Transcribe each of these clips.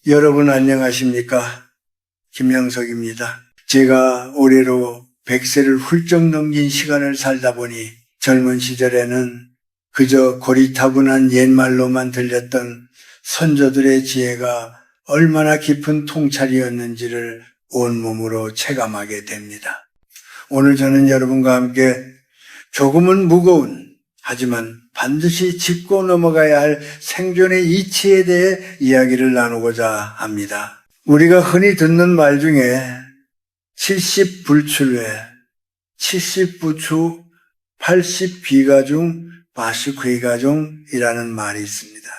여러분 안녕하십니까? 김영석입니다. 제가 올해로 100세를 훌쩍 넘긴 시간을 살다 보니 젊은 시절에는 그저 고리타분한 옛말로만 들렸던 선조들의 지혜가 얼마나 깊은 통찰이었는지를 온몸으로 체감하게 됩니다. 오늘 저는 여러분과 함께 조금은 무거운 하지만 반드시 짚고 넘어가야 할 생존의 이치에 대해 이야기를 나누고자 합니다. 우리가 흔히 듣는 말 중에 70불출외, 70부추, 80비가중, 80귀가중이라는 말이 있습니다.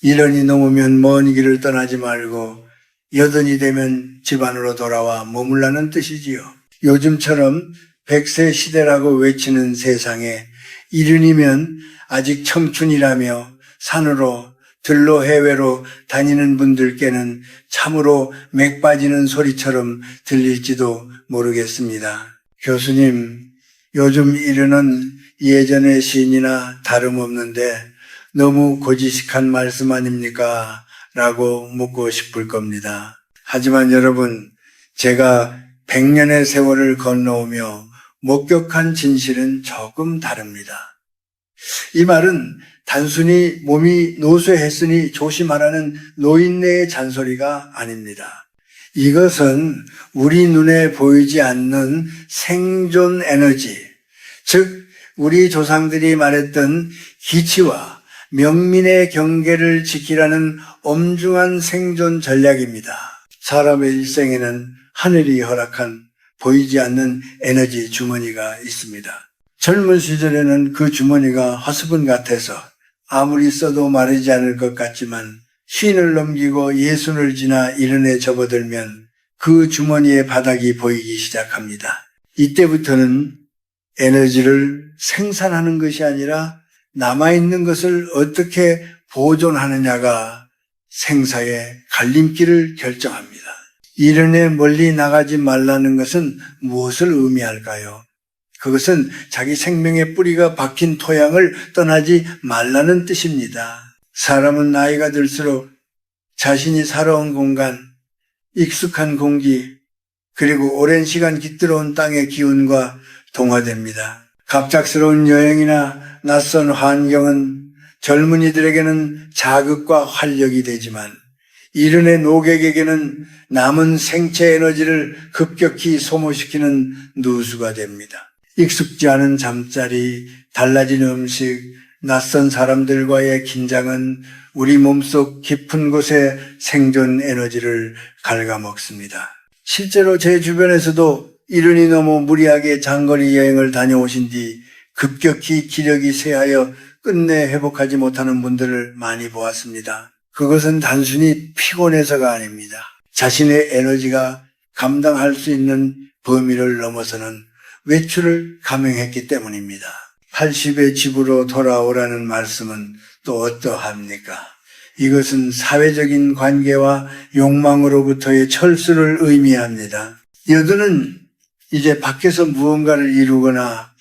1년이 넘으면 먼 길을 떠나지 말고 80이 되면 집안으로 돌아와 머물라는 뜻이지요. 요즘처럼 100세 시대라고 외치는 세상에 70이면 아직 청춘이라며 산으로 들로 해외로 다니는 분들께는 참으로 맥 빠지는 소리처럼 들릴지도 모르겠습니다. 교수님, 요즘 70은 예전의 시인이나 다름없는데 너무 고지식한 말씀 아닙니까? 라고 묻고 싶을 겁니다. 하지만 여러분, 제가 100년의 세월을 건너오며 목격한 진실은 조금 다릅니다. 이 말은 단순히 몸이 노쇠했으니 조심하라는 노인네의 잔소리가 아닙니다. 이것은 우리 눈에 보이지 않는 생존 에너지, 즉 우리 조상들이 말했던 기치와 명민의 경계를 지키라는 엄중한 생존 전략입니다. 사람의 일생에는 하늘이 허락한 보이지 않는 에너지 주머니가 있습니다. 젊은 시절에는 그 주머니가 화수분 같아서 아무리 써도 마르지 않을 것 같지만 쉰을 넘기고 60을 지나 70에 접어들면 그 주머니의 바닥이 보이기 시작합니다. 이때부터는 에너지를 생산하는 것이 아니라 남아있는 것을 어떻게 보존하느냐가 생사의 갈림길을 결정합니다. 70에 멀리 나가지 말라는 것은 무엇을 의미할까요? 그것은 자기 생명의 뿌리가 박힌 토양을 떠나지 말라는 뜻입니다. 사람은 나이가 들수록 자신이 살아온 공간, 익숙한 공기, 그리고 오랜 시간 깃들어온 땅의 기운과 동화됩니다. 갑작스러운 여행이나 낯선 환경은 젊은이들에게는 자극과 활력이 되지만 70의 노객에게는 남은 생체 에너지를 급격히 소모시키는 누수가 됩니다. 익숙지 않은 잠자리, 달라진 음식, 낯선 사람들과의 긴장은 우리 몸속 깊은 곳에 생존 에너지를 갉아먹습니다. 실제로 제 주변에서도 70이 넘어 무리하게 장거리 여행을 다녀오신 뒤 급격히 기력이 쇠하여 끝내 회복하지 못하는 분들을 많이 보았습니다. 그것은 단순히 피곤해서가 아닙니다. 자신의 에너지가 감당할 수 있는 범위를 넘어서는 외출을 감행했기 때문입니다. 80의 집으로 돌아오라는 말씀은 또 어떠합니까? 이것은 사회적인 관계와 욕망으로부터의 철수를 의미합니다. 여드는 이제 밖에서 무언가를 이루거나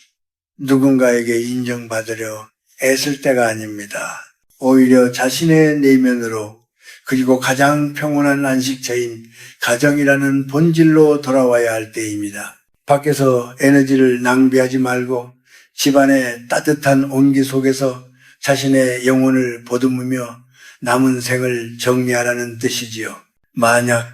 누군가에게 인정받으려 애쓸 때가 아닙니다. 오히려 자신의 내면으로 그리고 가장 평온한 안식처인 가정이라는 본질로 돌아와야 할 때입니다. 밖에서 에너지를 낭비하지 말고 집안의 따뜻한 온기 속에서 자신의 영혼을 보듬으며 남은 생을 정리하라는 뜻이지요. 만약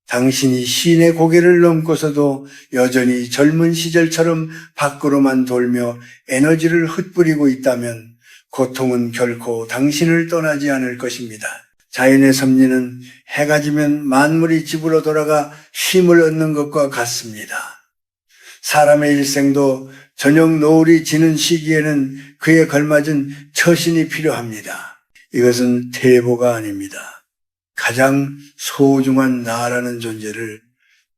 당신이 시인의 고개를 넘고서도 여전히 젊은 시절처럼 밖으로만 돌며 에너지를 흩뿌리고 있다면 고통은 결코 당신을 떠나지 않을 것입니다. 자연의 섭리는 해가 지면 만물이 집으로 돌아가 쉼을 얻는 것과 같습니다. 사람의 일생도 저녁 노을이 지는 시기에는 그에 걸맞은 처신이 필요합니다. 이것은 태보가 아닙니다. 가장 소중한 나라는 존재를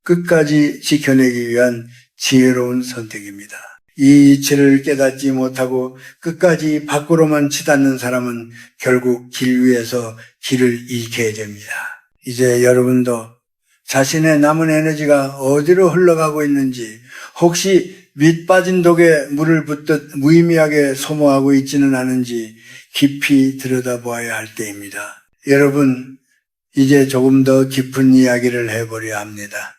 끝까지 지켜내기 위한 지혜로운 선택입니다. 이 이치를 깨닫지 못하고 끝까지 밖으로만 치닫는 사람은 결국 길 위에서 길을 잃게 됩니다. 이제 여러분도 자신의 남은 에너지가 어디로 흘러가고 있는지, 혹시 밑 빠진 독에 물을 붓듯 무의미하게 소모하고 있지는 않은지 깊이 들여다보아야 할 때입니다. 여러분, 이제 조금 더 깊은 이야기를 해보려 합니다.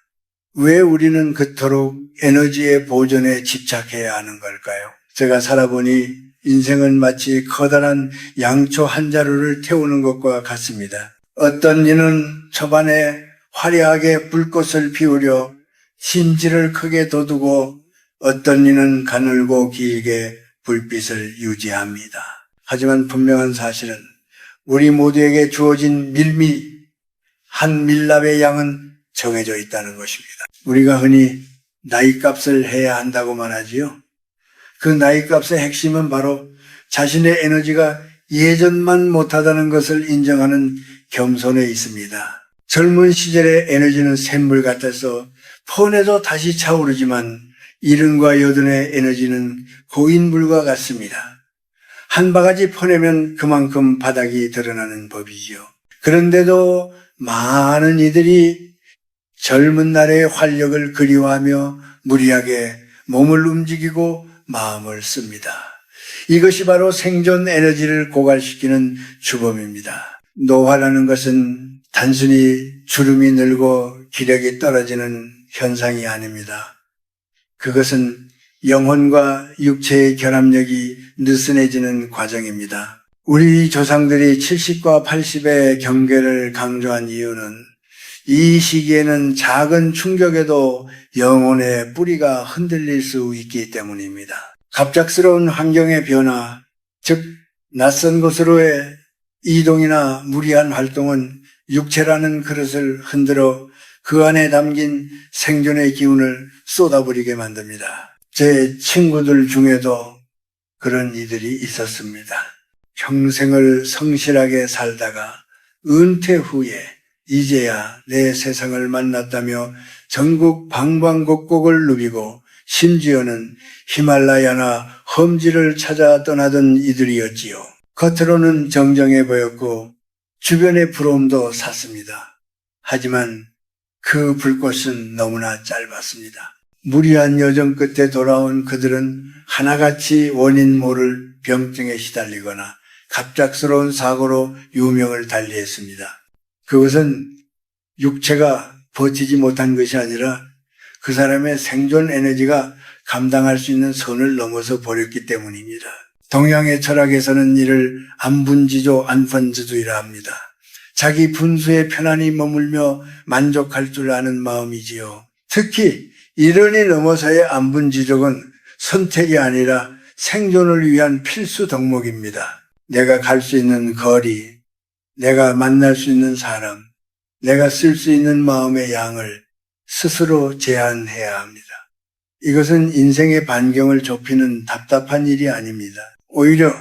왜 우리는 그토록 에너지의 보존에 집착해야 하는 걸까요? 제가 살아보니 인생은 마치 커다란 양초 한 자루를 태우는 것과 같습니다. 어떤 이는 초반에 화려하게 불꽃을 피우려 심지를 크게 돋우고 어떤 이는 가늘고 길게 불빛을 유지합니다. 하지만 분명한 사실은 우리 모두에게 주어진 한 밀랍의 양은 정해져 있다는 것입니다. 우리가 흔히 나이값을 해야 한다고 말하지요. 그 나이값의 핵심은 바로 자신의 에너지가 예전만 못하다는 것을 인정하는 겸손에 있습니다. 젊은 시절의 에너지는 샘물 같아서 폰에도 다시 차오르지만 이른과 여든의 에너지는 고인물과 같습니다. 한 바가지 퍼내면 그만큼 바닥이 드러나는 법이지요. 그런데도 많은 이들이 젊은 날의 활력을 그리워하며 무리하게 몸을 움직이고 마음을 씁니다. 이것이 바로 생존 에너지를 고갈시키는 주범입니다. 노화라는 것은 단순히 주름이 늘고 기력이 떨어지는 현상이 아닙니다. 그것은 영혼과 육체의 결합력이 느슨해지는 과정입니다. 우리 조상들이 70과 80의 경계를 강조한 이유는 이 시기에는 작은 충격에도 영혼의 뿌리가 흔들릴 수 있기 때문입니다. 갑작스러운 환경의 변화, 즉 낯선 곳으로의 이동이나 무리한 활동은 육체라는 그릇을 흔들어 그 안에 담긴 생존의 기운을 쏟아버리게 만듭니다. 제 친구들 중에도 그런 이들이 있었습니다. 평생을 성실하게 살다가 은퇴 후에 이제야 내 세상을 만났다며 전국 방방곡곡을 누비고 심지어는 히말라야나 험지를 찾아 떠나던 이들이었지요. 겉으로는 정정해 보였고 주변의 부러움도 샀습니다. 하지만 그 불꽃은 너무나 짧았습니다. 무리한 여정 끝에 돌아온 그들은 하나같이 원인 모를 병증에 시달리거나 갑작스러운 사고로 유명을 달리했습니다. 그것은 육체가 버티지 못한 것이 아니라 그 사람의 생존 에너지가 감당할 수 있는 선을 넘어서 버렸기 때문입니다. 동양의 철학에서는 이를 안분지조 안펀지조이라 합니다. 자기 분수에 편안히 머물며 만족할 줄 아는 마음이지요. 특히 이른이 넘어서의 안분지족은 선택이 아니라 생존을 위한 필수 덕목입니다. 내가 갈 수 있는 거리, 내가 만날 수 있는 사람, 내가 쓸 수 있는 마음의 양을 스스로 제한해야 합니다. 이것은 인생의 반경을 좁히는 답답한 일이 아닙니다. 오히려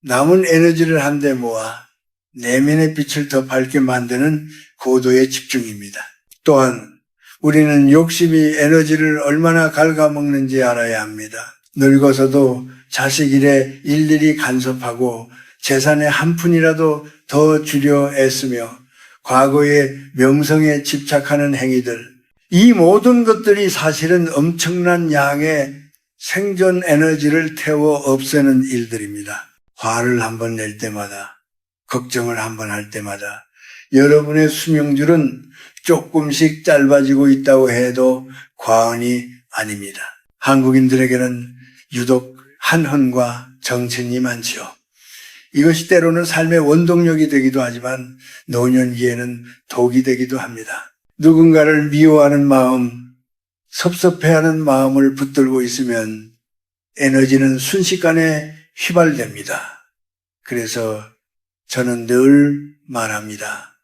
남은 에너지를 한데 모아 내면의 빛을 더 밝게 만드는 고도의 집중입니다. 또한 우리는 욕심이 에너지를 얼마나 갉아먹는지 알아야 합니다. 늙어서도 자식 일에 일일이 간섭하고 재산의 한 푼이라도 더 주려 애쓰며 과거의 명성에 집착하는 행위들, 이 모든 것들이 사실은 엄청난 양의 생존 에너지를 태워 없애는 일들입니다. 화를 한번 낼 때마다, 걱정을 한번 할 때마다 여러분의 수명줄은 조금씩 짧아지고 있다고 해도 과언이 아닙니다. 한국인들에게는 유독 한헌과 정신이 많지요. 이것이 때로는 삶의 원동력이 되기도 하지만 노년기에는 독이 되기도 합니다. 누군가를 미워하는 마음, 섭섭해하는 마음을 붙들고 있으면 에너지는 순식간에 휘발됩니다. 그래서 저는 늘 말합니다.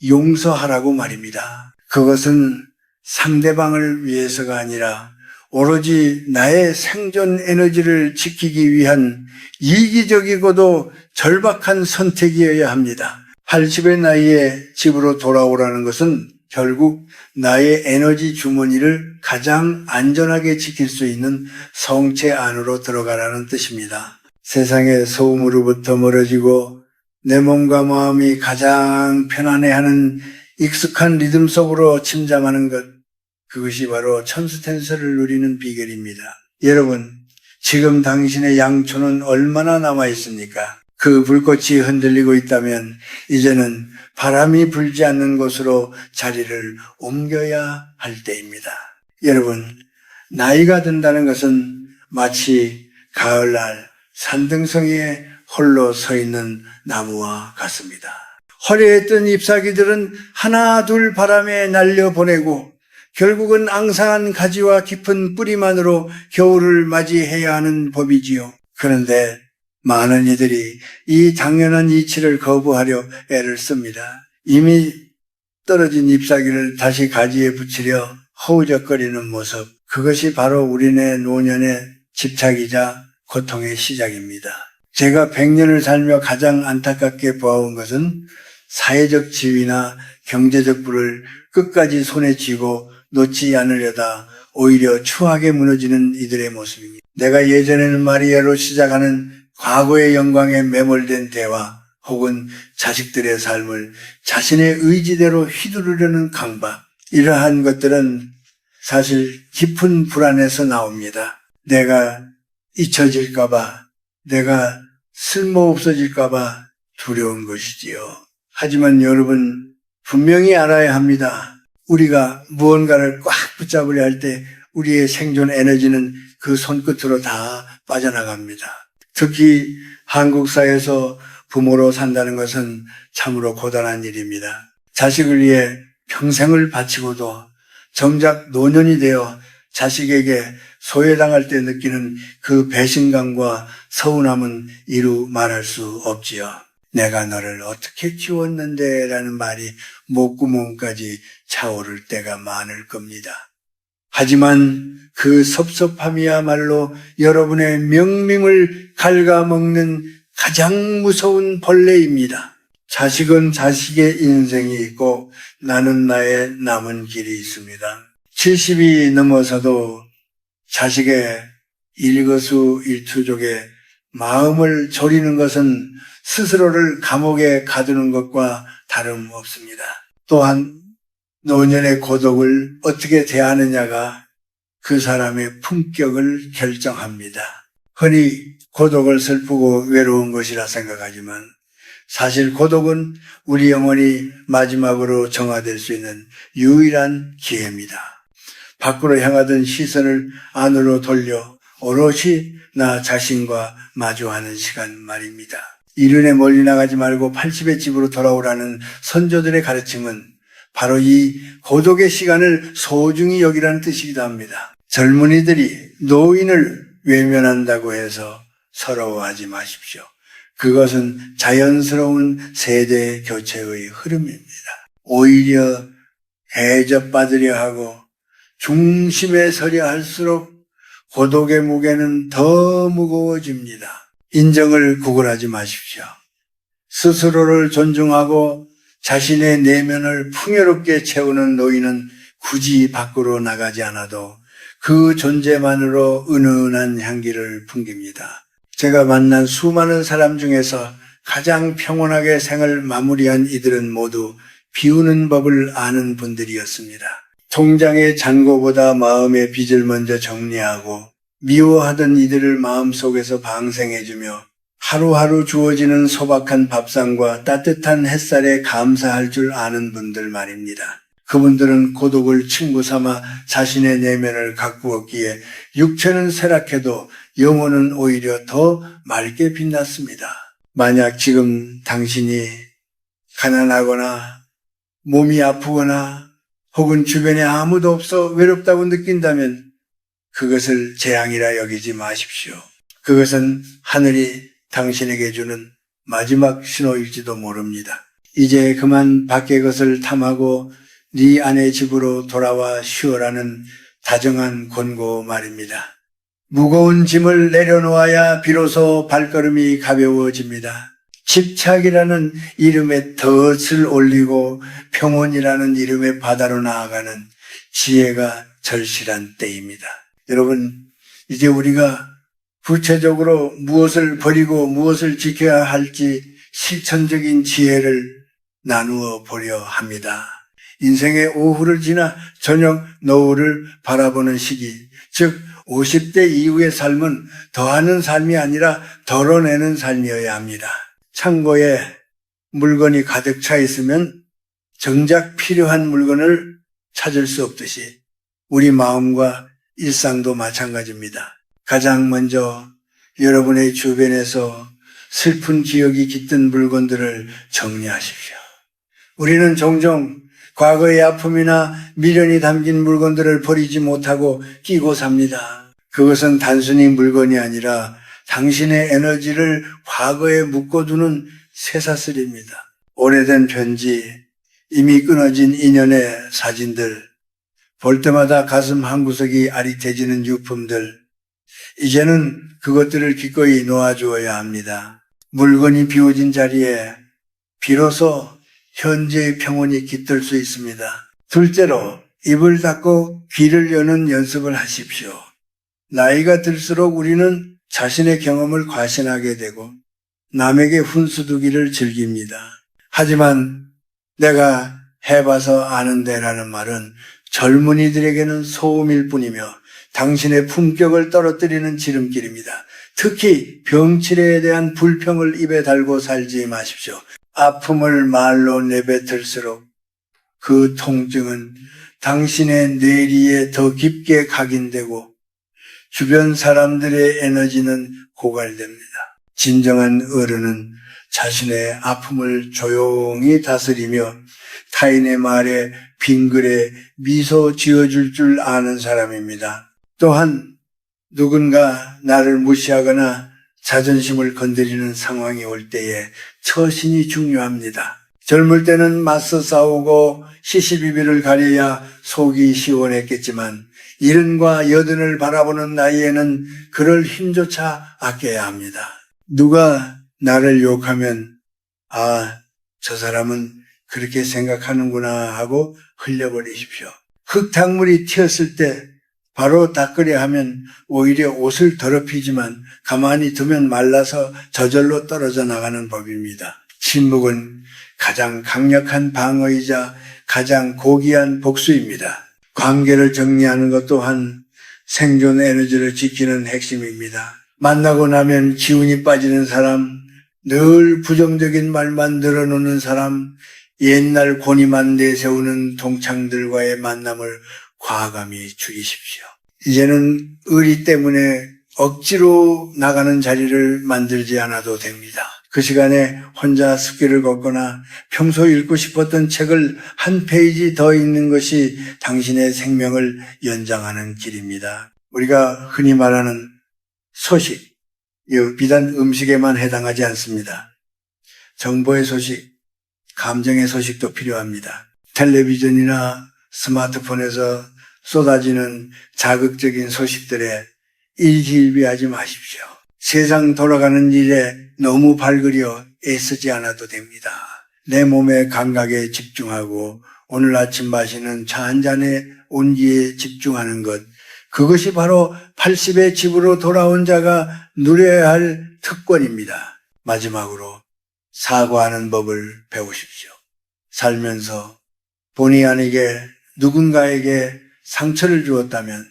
용서하라고 말입니다. 그것은 상대방을 위해서가 아니라 오로지 나의 생존 에너지를 지키기 위한 이기적이고도 절박한 선택이어야 합니다. 80의 나이에 집으로 돌아오라는 것은 결국 나의 에너지 주머니를 가장 안전하게 지킬 수 있는 성체 안으로 들어가라는 뜻입니다. 세상의 소음으로부터 멀어지고 내 몸과 마음이 가장 편안해하는 익숙한 리듬 속으로 침잠하는 것, 그것이 바로 천수텐서를 누리는 비결입니다. 여러분, 지금 당신의 양초는 얼마나 남아 있습니까? 그 불꽃이 흔들리고 있다면 이제는 바람이 불지 않는 곳으로 자리를 옮겨야 할 때입니다. 여러분, 나이가 든다는 것은 마치 가을날 산등성 위에 홀로 서 있는 나무와 같습니다. 허리에 뜬 잎사귀들은 하나 둘 바람에 날려보내고 결국은 앙상한 가지와 깊은 뿌리만으로 겨울을 맞이해야 하는 법이지요. 그런데 많은 이들이 이 당연한 이치를 거부하려 애를 씁니다. 이미 떨어진 잎사귀를 다시 가지에 붙이려 허우적거리는 모습, 그것이 바로 우리네 노년의 집착이자 고통의 시작입니다. 제가 100년을 살며 가장 안타깝게 보아온 것은 사회적 지위나 경제적 부를 끝까지 손에 쥐고 놓지 않으려다 오히려 추하게 무너지는 이들의 모습입니다. 내가 예전에는 마리아로 시작하는 과거의 영광에 매몰된 대화 혹은 자식들의 삶을 자신의 의지대로 휘두르려는 강박, 이러한 것들은 사실 깊은 불안에서 나옵니다. 내가 잊혀질까봐, 내가 쓸모없어질까봐 두려운 것이지요. 하지만 여러분, 분명히 알아야 합니다. 우리가 무언가를 꽉 붙잡으려 할 때 우리의 생존 에너지는 그 손끝으로 다 빠져나갑니다. 특히 한국 사회에서 부모로 산다는 것은 참으로 고단한 일입니다. 자식을 위해 평생을 바치고도 정작 노년이 되어 자식에게 소외당할 때 느끼는 그 배신감과 서운함은 이루 말할 수 없지요. 내가 너를 어떻게 키웠는데 라는 말이 목구멍까지 차오를 때가 많을 겁니다. 하지만 그 섭섭함이야말로 여러분의 명명을 갉아먹는 가장 무서운 벌레입니다. 자식은 자식의 인생이 있고 나는 나의 남은 길이 있습니다. 70이 넘어서도 자식의 일거수일투족에 마음을 졸이는 것은 스스로를 감옥에 가두는 것과 다름없습니다. 또한 노년의 고독을 어떻게 대하느냐가 그 사람의 품격을 결정합니다. 흔히 고독을 슬프고 외로운 것이라 생각하지만 사실 고독은 우리 영혼이 마지막으로 정화될 수 있는 유일한 기회입니다. 밖으로 향하던 시선을 안으로 돌려 오롯이 나 자신과 마주하는 시간 말입니다. 이른에 멀리 나가지 말고 80의 집으로 돌아오라는 선조들의 가르침은 바로 이 고독의 시간을 소중히 여기라는 뜻이기도 합니다. 젊은이들이 노인을 외면한다고 해서 서러워하지 마십시오. 그것은 자연스러운 세대 교체의 흐름입니다. 오히려 대접받으려 하고 중심에 서려 할수록 고독의 무게는 더 무거워집니다. 인정을 구걸하지 마십시오. 스스로를 존중하고 자신의 내면을 풍요롭게 채우는 노인은 굳이 밖으로 나가지 않아도 그 존재만으로 은은한 향기를 풍깁니다. 제가 만난 수많은 사람 중에서 가장 평온하게 생을 마무리한 이들은 모두 비우는 법을 아는 분들이었습니다. 통장의 잔고보다 마음의 빚을 먼저 정리하고 미워하던 이들을 마음속에서 방생해주며 하루하루 주어지는 소박한 밥상과 따뜻한 햇살에 감사할 줄 아는 분들 말입니다. 그분들은 고독을 친구 삼아 자신의 내면을 가꾸었기에 육체는 쇠락해도 영혼은 오히려 더 맑게 빛났습니다. 만약 지금 당신이 가난하거나 몸이 아프거나 혹은 주변에 아무도 없어 외롭다고 느낀다면 그것을 재앙이라 여기지 마십시오. 그것은 하늘이 당신에게 주는 마지막 신호일지도 모릅니다. 이제 그만 밖의 것을 탐하고 네 아내 집으로 돌아와 쉬어라는 다정한 권고 말입니다. 무거운 짐을 내려놓아야 비로소 발걸음이 가벼워집니다. 집착이라는 이름에 덫을 올리고 평온이라는 이름의 바다로 나아가는 지혜가 절실한 때입니다. 여러분, 이제 우리가 구체적으로 무엇을 버리고 무엇을 지켜야 할지 실천적인 지혜를 나누어 보려 합니다. 인생의 오후를 지나 저녁 노을을 바라보는 시기, 즉 50대 이후의 삶은 더하는 삶이 아니라 덜어내는 삶이어야 합니다. 창고에 물건이 가득 차 있으면 정작 필요한 물건을 찾을 수 없듯이 우리 마음과 일상도 마찬가지입니다. 가장 먼저 여러분의 주변에서 슬픈 기억이 깃든 물건들을 정리하십시오. 우리는 종종 과거의 아픔이나 미련이 담긴 물건들을 버리지 못하고 끼고 삽니다. 그것은 단순히 물건이 아니라 당신의 에너지를 과거에 묶어두는 쇠사슬입니다. 오래된 편지, 이미 끊어진 인연의 사진들, 볼 때마다 가슴 한구석이 아릿해지는 유품들, 이제는 그것들을 기꺼이 놓아주어야 합니다. 물건이 비워진 자리에 비로소 현재의 평온이 깃들 수 있습니다. 둘째로 입을 닫고 귀를 여는 연습을 하십시오. 나이가 들수록 우리는 자신의 경험을 과신하게 되고 남에게 훈수두기를 즐깁니다. 하지만 내가 해봐서 아는데라는 말은 젊은이들에게는 소음일 뿐이며 당신의 품격을 떨어뜨리는 지름길입니다. 특히 병치레에 대한 불평을 입에 달고 살지 마십시오. 아픔을 말로 내뱉을수록 그 통증은 당신의 뇌리에 더 깊게 각인되고 주변 사람들의 에너지는 고갈됩니다. 진정한 어른은 자신의 아픔을 조용히 다스리며 타인의 말에 빙글에 미소 지어줄 줄 아는 사람입니다. 또한 누군가 나를 무시하거나 자존심을 건드리는 상황이 올 때에 처신이 중요합니다. 젊을 때는 맞서 싸우고 시시비비를 가려야 속이 시원했겠지만 70과 80을 바라보는 나이에는 그럴 힘조차 아껴야 합니다. 누가 나를 욕하면 저 사람은 그렇게 생각하는구나 하고 흘려버리십시오. 흙탕물이 튀었을 때 바로 닦으려 하면 오히려 옷을 더럽히지만 가만히 두면 말라서 저절로 떨어져 나가는 법입니다. 침묵은 가장 강력한 방어이자 가장 고귀한 복수입니다. 관계를 정리하는 것 또한 생존 에너지를 지키는 핵심입니다. 만나고 나면 기운이 빠지는 사람, 늘 부정적인 말만 늘어놓는 사람, 옛날 고니만 내세우는 동창들과의 만남을 과감히 죽이십시오. 이제는 의리 때문에 억지로 나가는 자리를 만들지 않아도 됩니다. 그 시간에 혼자 숲길을 걷거나 평소 읽고 싶었던 책을 한 페이지 더 읽는 것이 당신의 생명을 연장하는 길입니다. 우리가 흔히 말하는 소식, 비단 음식에만 해당하지 않습니다. 정보의 소식, 감정의 소식도 필요합니다. 텔레비전이나 스마트폰에서 쏟아지는 자극적인 소식들에 일희일비하지 마십시오. 세상 돌아가는 일에 너무 발그려 애쓰지 않아도 됩니다. 내 몸의 감각에 집중하고 오늘 아침 마시는 차 한 잔의 온기에 집중하는 것, 그것이 바로 80의 집으로 돌아온 자가 누려야 할 특권입니다. 마지막으로 사과하는 법을 배우십시오. 살면서 본의 아니게 누군가에게 상처를 주었다면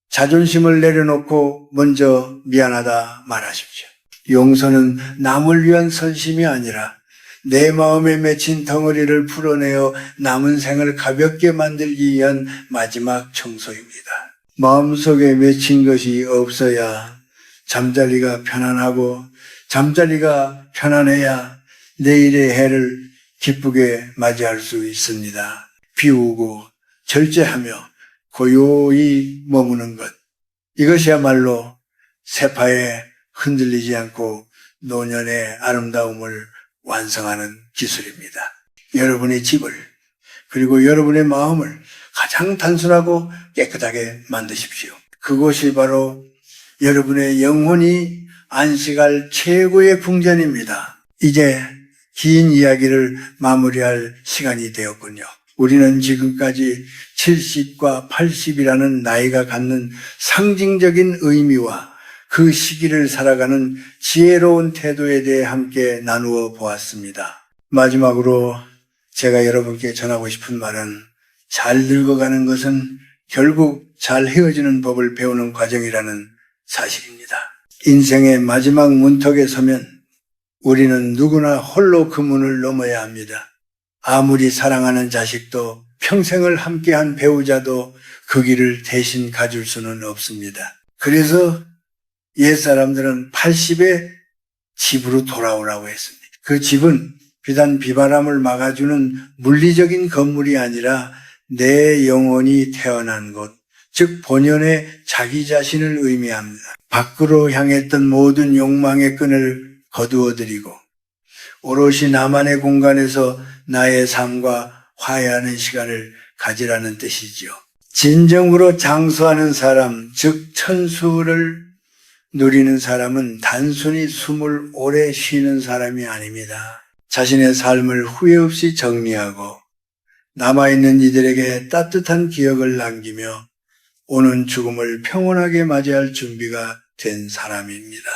자존심을 내려놓고 먼저 미안하다 말하십시오. 용서는 남을 위한 선심이 아니라 내 마음에 맺힌 덩어리를 풀어내어 남은 생을 가볍게 만들기 위한 마지막 청소입니다. 마음속에 맺힌 것이 없어야 잠자리가 편안하고 잠자리가 편안해야 내일의 해를 기쁘게 맞이할 수 있습니다. 비우고 절제하며 고요히 머무는 것, 이것이야말로 세파에 흔들리지 않고 노년의 아름다움을 완성하는 기술입니다. 여러분의 집을 그리고 여러분의 마음을 가장 단순하고 깨끗하게 만드십시오. 그것이 바로 여러분의 영혼이 안식할 최고의 궁전입니다. 이제 긴 이야기를 마무리할 시간이 되었군요. 우리는 지금까지 70과 80이라는 나이가 갖는 상징적인 의미와 그 시기를 살아가는 지혜로운 태도에 대해 함께 나누어 보았습니다. 마지막으로 제가 여러분께 전하고 싶은 말은 잘 늙어가는 것은 결국 잘 헤어지는 법을 배우는 과정이라는 사실입니다. 인생의 마지막 문턱에 서면 우리는 누구나 홀로 그 문을 넘어야 합니다. 아무리 사랑하는 자식도 평생을 함께한 배우자도 그 길을 대신 가줄 수는 없습니다. 그래서 옛사람들은 80에 집으로 돌아오라고 했습니다. 그 집은 비단 비바람을 막아주는 물리적인 건물이 아니라 내 영혼이 태어난 곳, 즉 본연의 자기 자신을 의미합니다. 밖으로 향했던 모든 욕망의 끈을 거두어드리고 오롯이 나만의 공간에서 나의 삶과 화해하는 시간을 가지라는 뜻이지요. 진정으로 장수하는 사람, 즉 천수를 누리는 사람은 단순히 숨을 오래 쉬는 사람이 아닙니다. 자신의 삶을 후회 없이 정리하고 남아있는 이들에게 따뜻한 기억을 남기며 오는 죽음을 평온하게 맞이할 준비가 된 사람입니다.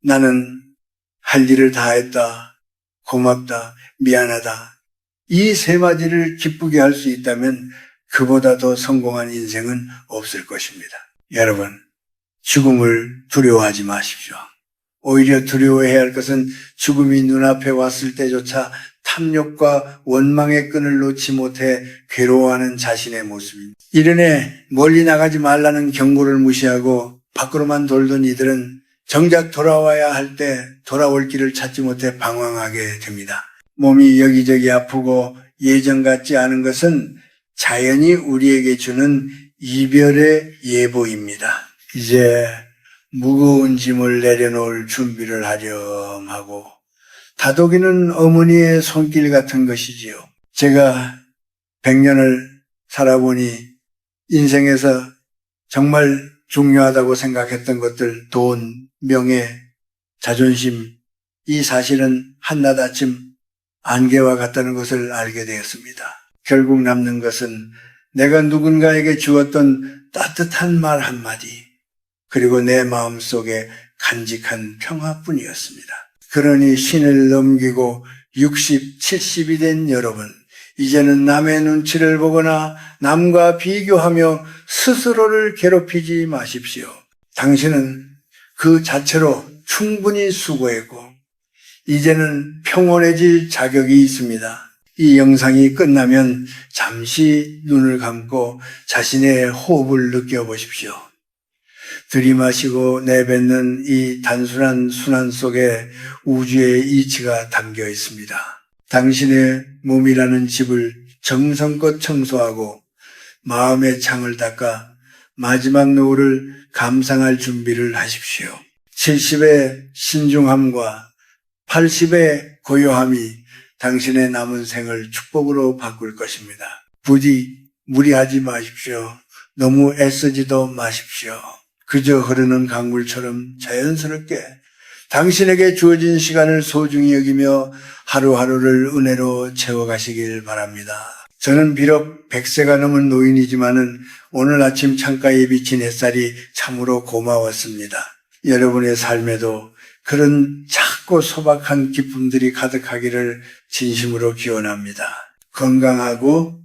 나는 할 일을 다 했다, 고맙다, 미안하다. 이 세 마디를 기쁘게 할 수 있다면 그보다 더 성공한 인생은 없을 것입니다. 여러분, 죽음을 두려워하지 마십시오. 오히려 두려워해야 할 것은 죽음이 눈앞에 왔을 때조차 탐욕과 원망의 끈을 놓지 못해 괴로워하는 자신의 모습입니다. 이른에 멀리 나가지 말라는 경고를 무시하고 밖으로만 돌던 이들은 정작 돌아와야 할 때 돌아올 길을 찾지 못해 방황하게 됩니다. 몸이 여기저기 아프고 예전 같지 않은 것은 자연이 우리에게 주는 이별의 예보입니다. 이제 무거운 짐을 내려놓을 준비를 하렴 하고 다독이는 어머니의 손길 같은 것이지요. 제가 100년을 살아보니 인생에서 정말 중요하다고 생각했던 것들, 돈, 명예, 자존심, 이 사실은 한낮 아침 안개와 같다는 것을 알게 되었습니다. 결국 남는 것은 내가 누군가에게 주었던 따뜻한 말 한마디, 그리고 내 마음속에 간직한 평화뿐이었습니다. 그러니 신을 넘기고 60, 70이 된 여러분, 이제는 남의 눈치를 보거나 남과 비교하며 스스로를 괴롭히지 마십시오. 당신은 그 자체로 충분히 수고했고 이제는 평온해질 자격이 있습니다. 이 영상이 끝나면 잠시 눈을 감고 자신의 호흡을 느껴보십시오. 들이마시고 내뱉는 이 단순한 순환 속에 우주의 이치가 담겨 있습니다. 당신의 몸이라는 집을 정성껏 청소하고 마음의 창을 닦아 마지막 노을을 감상할 준비를 하십시오. 70의 신중함과 80의 고요함이 당신의 남은 생을 축복으로 바꿀 것입니다. 부디 무리하지 마십시오. 너무 애쓰지도 마십시오. 그저 흐르는 강물처럼 자연스럽게 당신에게 주어진 시간을 소중히 여기며 하루하루를 은혜로 채워가시길 바랍니다. 저는 비록 100세가 넘은 노인이지만은 오늘 아침 창가에 비친 햇살이 참으로 고마웠습니다. 여러분의 삶에도 그런 작고 소박한 기쁨들이 가득하기를 진심으로 기원합니다. 건강하고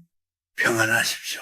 평안하십시오.